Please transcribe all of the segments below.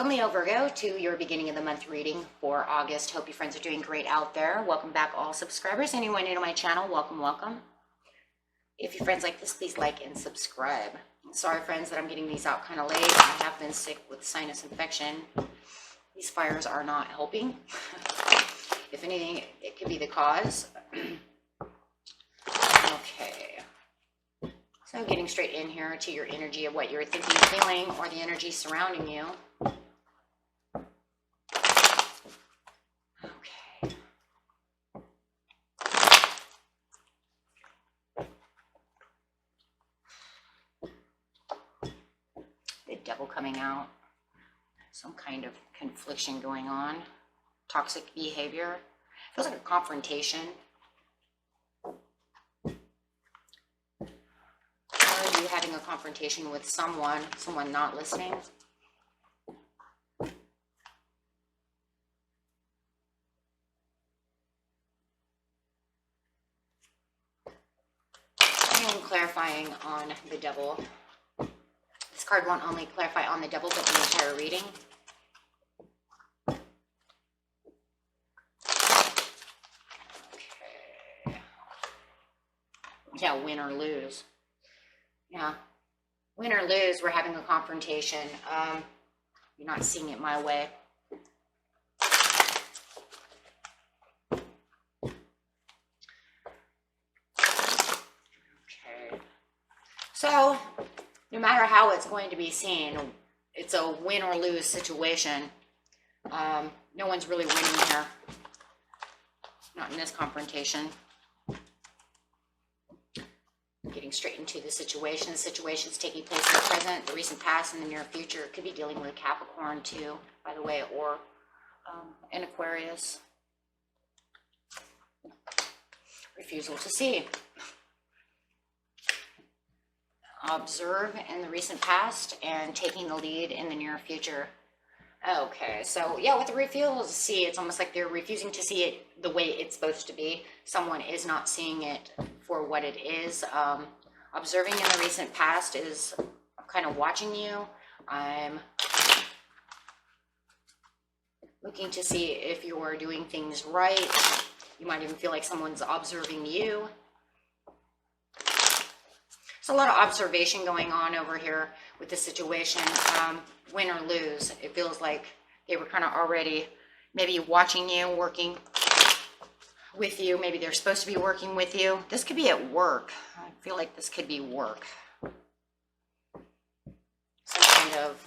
Welcome, Leo Virgo, to your beginning of the month reading for August. Hope you friends are doing great out there. Welcome back, all subscribers. Anyone new to my channel, welcome, welcome. If your friends like this, please like and subscribe. Sorry, friends, that I'm getting these out kind of late. I have been sick with sinus infection. These fires are not helping. If anything, it could be the cause. Okay. So getting straight in here to your energy of what you're thinking, feeling, or the energy surrounding you. Okay. The devil coming out. Some kind of confliction going on. Toxic behavior. Feels like a confrontation. Are you having a confrontation with someone not listening? And clarifying on the devil. This card won't only clarify on the devil, but the entire reading. Okay. Yeah, win or lose. Yeah, win or lose, we're having a confrontation. You're not seeing it my way. Okay. So, no matter how it's going to be seen, it's a win or lose situation. No one's really winning here. Not in this confrontation. Getting straight into the situation. The situation's taking place in the present, the recent past, and the near future. It could be dealing with Capricorn too, by the way, or an Aquarius. Refusal to see. Observe in the recent past and taking the lead in the near future. Okay, so yeah, with the refusal to see, it's almost like they're refusing to see it the way it's supposed to be. Someone is not seeing it for what it is. Observing in the recent past is kind of watching you. I'm looking to see if you're doing things right. You might even feel like someone's observing you. There's a lot of observation going on over here with the situation. Win or lose, it feels like they were kind of already maybe watching you, working with you. Maybe they're supposed to be working with you. This could be at work. I feel like this could be work. Some kind of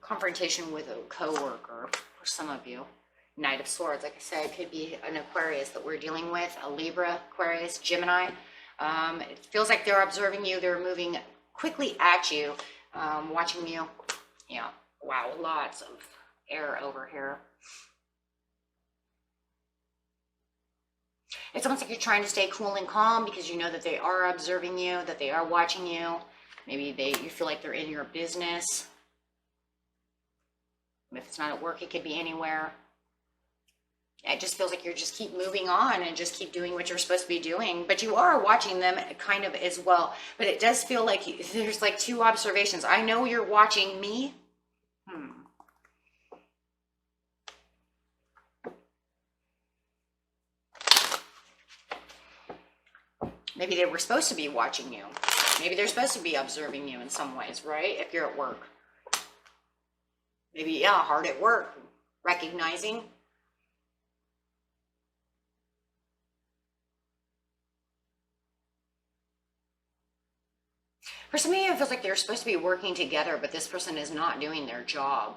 confrontation with a coworker for some of you. Knight of Swords, like I said, it could be an Aquarius that we're dealing with, a Libra, Aquarius, Gemini. It feels like they're observing you. They're moving quickly at you, watching you. Yeah, wow, lots of air over here. It's almost like you're trying to stay cool and calm because you know that they are observing you, that they are watching you. Maybe you feel like they're in your business. If it's not at work, it could be anywhere. It just feels like you're just keep moving on and just keep doing what you're supposed to be doing. But you are watching them kind of as well. But it does feel like there's like two observations. I know you're watching me. Maybe they were supposed to be watching you. Maybe they're supposed to be observing you in some ways, right? If you're at work. Maybe, yeah, hard at work. Recognizing. For some of you, it feels like they're supposed to be working together, but this person is not doing their job.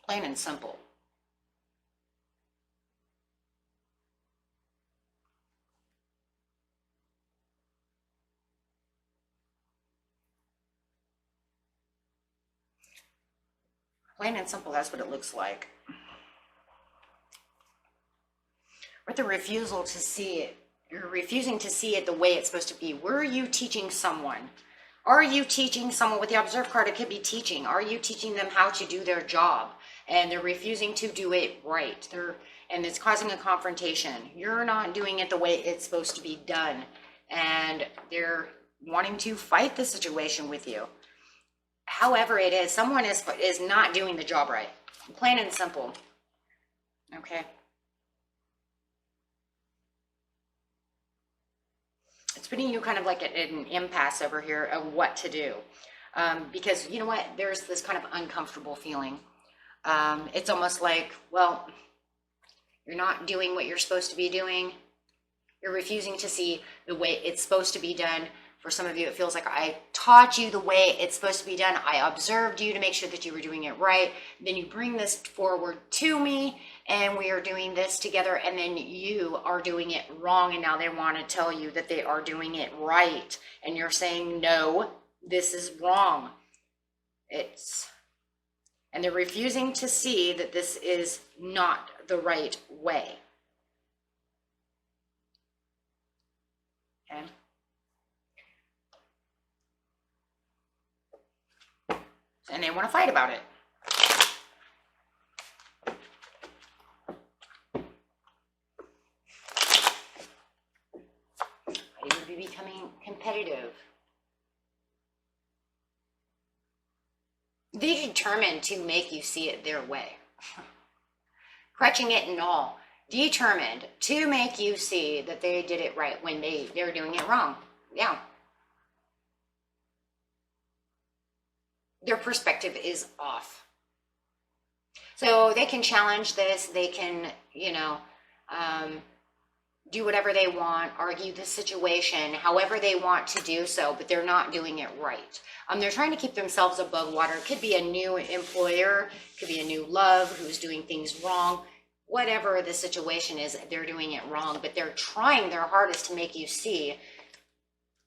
Plain and simple. Plain and simple, that's what it looks like. With the refusal to see it, you're refusing to see it the way it's supposed to be. Were you teaching someone? Are you teaching someone with the observe card? It could be teaching. Are you teaching them how to do their job? And they're refusing to do it right. And it's causing a confrontation. You're not doing it the way it's supposed to be done. And they're wanting to fight the situation with you. however it is, someone is not doing the job right. Plain and simple. Okay. It's putting you kind of like at an impasse over here of what to do. Because you know what? There's this kind of uncomfortable feeling. It's almost like, well, you're not doing what you're supposed to be doing. You're refusing to see the way it's supposed to be done. For some of you, it feels like I taught you the way it's supposed to be done. I observed you to make sure that you were doing it right. Then you bring this forward to me and we are doing this together, and then you are doing it wrong. And now they want to tell you that they are doing it right. And you're saying, no, this is wrong. And they're refusing to see that this is not the right way. Okay. And they want to fight about it. You would be becoming competitive. They're determined to make you see it their way. Crutching it and all. Determined to make you see that they did it right when they're doing it wrong. Yeah. Their perspective is off. So they can challenge this. They can, do whatever they want, argue the situation, however they want to do so, but they're not doing it right. They're trying to keep themselves above water. It could be a new employer, could be a new love who's doing things wrong. Whatever the situation is, they're doing it wrong, but they're trying their hardest to make you see,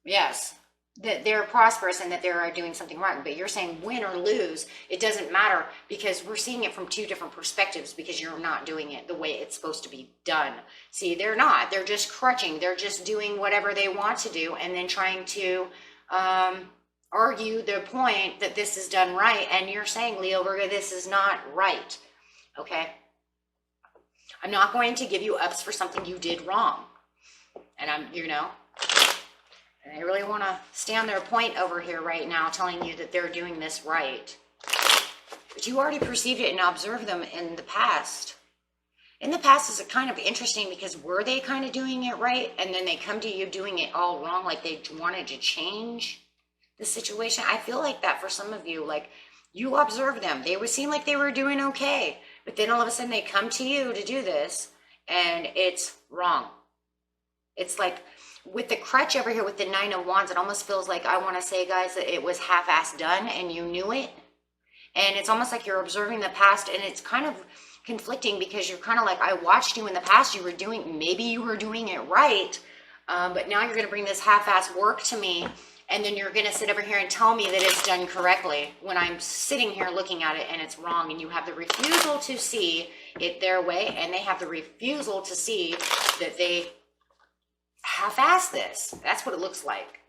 yes, that they're prosperous and that they're doing something right. But you're saying win or lose, it doesn't matter, because we're seeing it from two different perspectives, because you're not doing it the way it's supposed to be done. See, they're not. They're just crutching. They're just doing whatever they want to do and then trying to argue the point that this is done right. And you're saying, Leo, Virgo, this is not right. Okay? I'm not going to give you ups for something you did wrong. And and they really want to stand their point over here right now, telling you that they're doing this right. But you already perceived it and observed them in the past. In the past is kind of interesting, because were they kind of doing it right? And then they come to you doing it all wrong, like they wanted to change the situation. I feel like that for some of you, like you observe them. They would seem like they were doing okay. But then all of a sudden they come to you to do this and it's wrong. It's like, with the crutch over here with the 9 of Wands, it almost feels like, I want to say, guys, that it was half-assed done and you knew it. And it's almost like you're observing the past, and it's kind of conflicting, because you're kind of like, I watched you in the past, maybe you were doing it right, but now you're going to bring this half-assed work to me, and then you're going to sit over here and tell me that it's done correctly when I'm sitting here looking at it and it's wrong. And you have the refusal to see it their way, and they have the refusal to see that they half-ass this. That's what it looks like.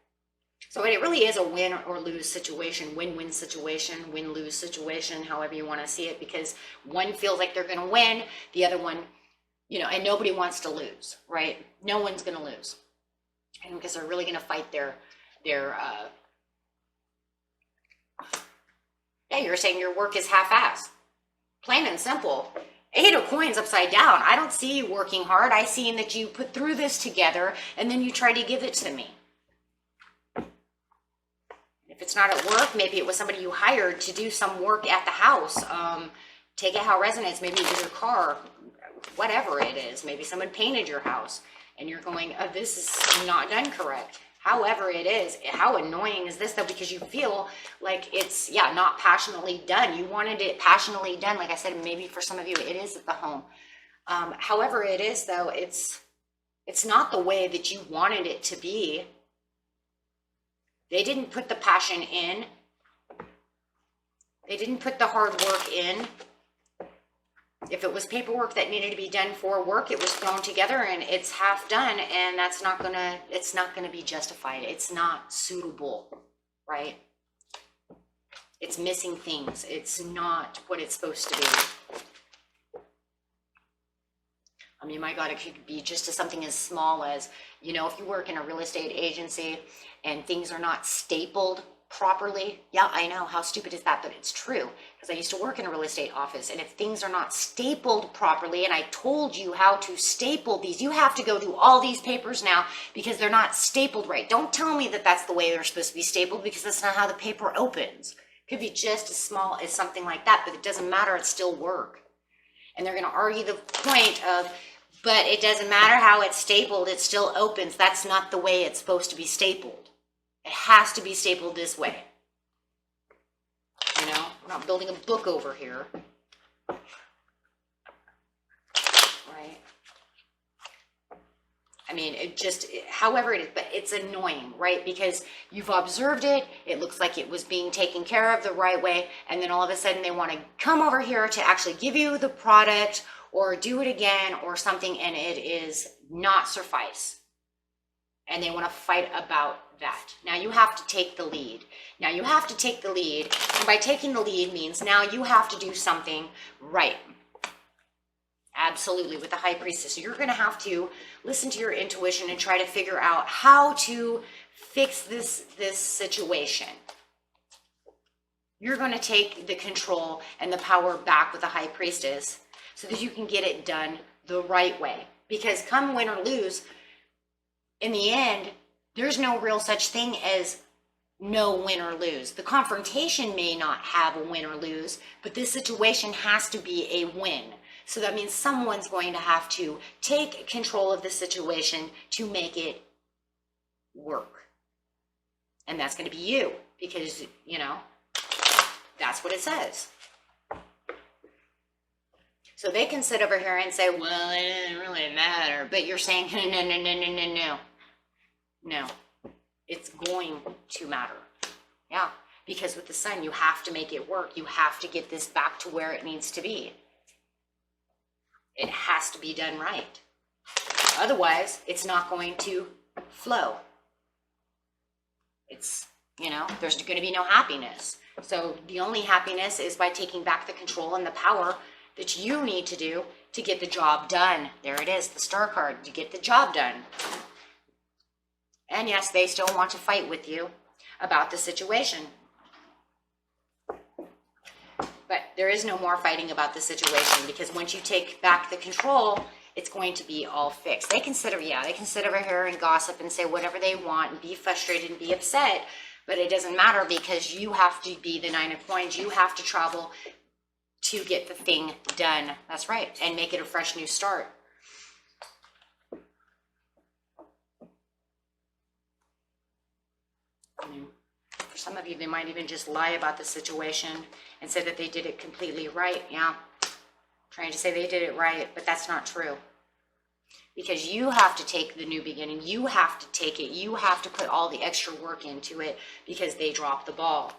So it really is a win or lose situation, win-win situation, win-lose situation, however you want to see it, because one feels like they're going to win, the other one, and nobody wants to lose, right? No one's going to lose. And because they're really going to fight their you're saying your work is half-assed. Plain and simple. 8 of Coins upside down. I don't see you working hard. I see that you put through this together and then you try to give it to me. If it's not at work, maybe it was somebody you hired to do some work at the house. Take it how it resonates. Maybe it was your car, whatever it is. Maybe someone painted your house and you're going, oh, this is not done correct. However it is, how annoying is this though? Because you feel like it's, not passionately done. You wanted it passionately done. Like I said, maybe for some of you, it is at the home. However it is though, it's not the way that you wanted it to be. They didn't put the passion in. They didn't put the hard work in. If it was paperwork that needed to be done for work, it was thrown together and it's half done, and it's not gonna be justified. It's not suitable, right? It's missing things. It's not what it's supposed to be. I mean, my God, it could be just something as small as, if you work in a real estate agency and things are not stapled properly. Yeah, I know, how stupid is that, but it's true, because I used to work in a real estate office, and if things are not stapled properly, and I told you how to staple these, you have to go through all these papers now because they're not stapled right. Don't tell me that that's the way they're supposed to be stapled, because that's not how the paper opens. It could be just as small as something like that, but it doesn't matter, it's still work. And they're going to argue the point of, but it doesn't matter how it's stapled, it still opens. That's not the way it's supposed to be stapled. It has to be stapled this way. You know, we're not building a book over here. Right? I mean, however it is, but it's annoying, right? Because you've observed it, it looks like it was being taken care of the right way, and then all of a sudden they want to come over here to actually give you the product or do it again or something, and it is not suffice. And they want to fight about that. Now you have to take the lead. Now you have to take the lead, and by taking the lead means now you have to do something right. Absolutely, with the High Priestess. So you're going to have to listen to your intuition and try to figure out how to fix this situation. You're going to take the control and the power back with the High Priestess so that you can get it done the right way. Because come win or lose, in the end, there's no real such thing as no win or lose. The confrontation may not have a win or lose, but this situation has to be a win. So that means someone's going to have to take control of the situation to make it work. And that's going to be you, because, you know, that's what it says. So they can sit over here and say, well, it didn't really matter. But you're saying, no. No, it's going to matter. Yeah, because with the Sun, you have to make it work. You have to get this back to where it needs to be. It has to be done right. Otherwise, it's not going to flow. It's, you know, there's going to be no happiness. So the only happiness is by taking back the control and the power that you need to do to get the job done. There it is, the Star card. You get the job done. And yes, they still want to fight with you about the situation. But there is no more fighting about the situation, because once you take back the control, it's going to be all fixed. They can sit over here and gossip and say whatever they want and be frustrated and be upset, but it doesn't matter, because you have to be the Nine of Coins. You have to travel to get the thing done. That's right. And make it a fresh new start. For some of you, they might even just lie about the situation and say that they did it completely right. Yeah, trying to say they did it right, but that's not true. Because you have to take the new beginning. You have to take it. You have to put all the extra work into it, because they dropped the ball.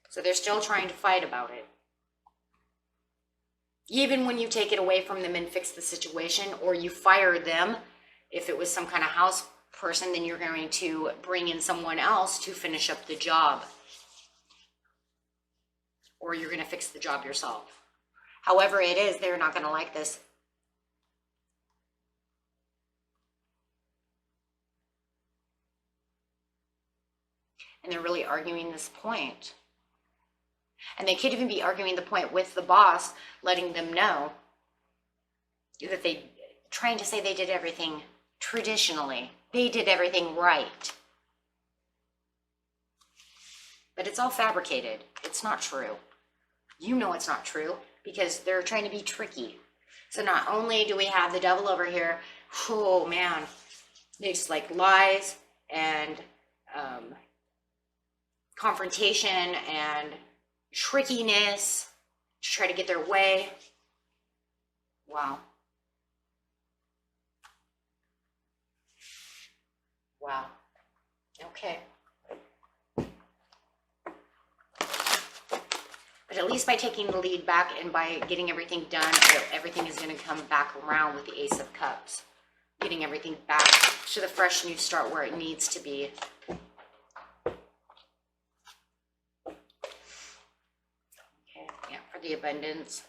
So they're still trying to fight about it. Even when you take it away from them and fix the situation, or you fire them, if it was some kind of house person, then you're going to bring in someone else to finish up the job. Or you're going to fix the job yourself. However it is, they're not going to like this. And they're really arguing this point. And they could even be arguing the point with the boss, letting them know that trying to say they did everything traditionally. They did everything right. But it's all fabricated. It's not true. You know it's not true, because they're trying to be tricky. So not only do we have the Devil over here, oh man, it's like lies and confrontation and trickiness to try to get their way. Wow. Wow. Okay. But at least by taking the lead back and by getting everything done, everything is going to come back around with the Ace of Cups. Getting everything back to the fresh new start where it needs to be. Okay, yeah, for the abundance.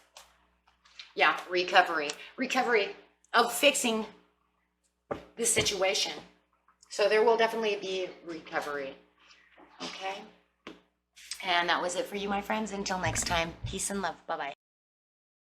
Yeah, recovery. Recovery of fixing this situation. So there will definitely be recovery. Okay? And that was it for you, my friends. Until next time, peace and love. Bye-bye.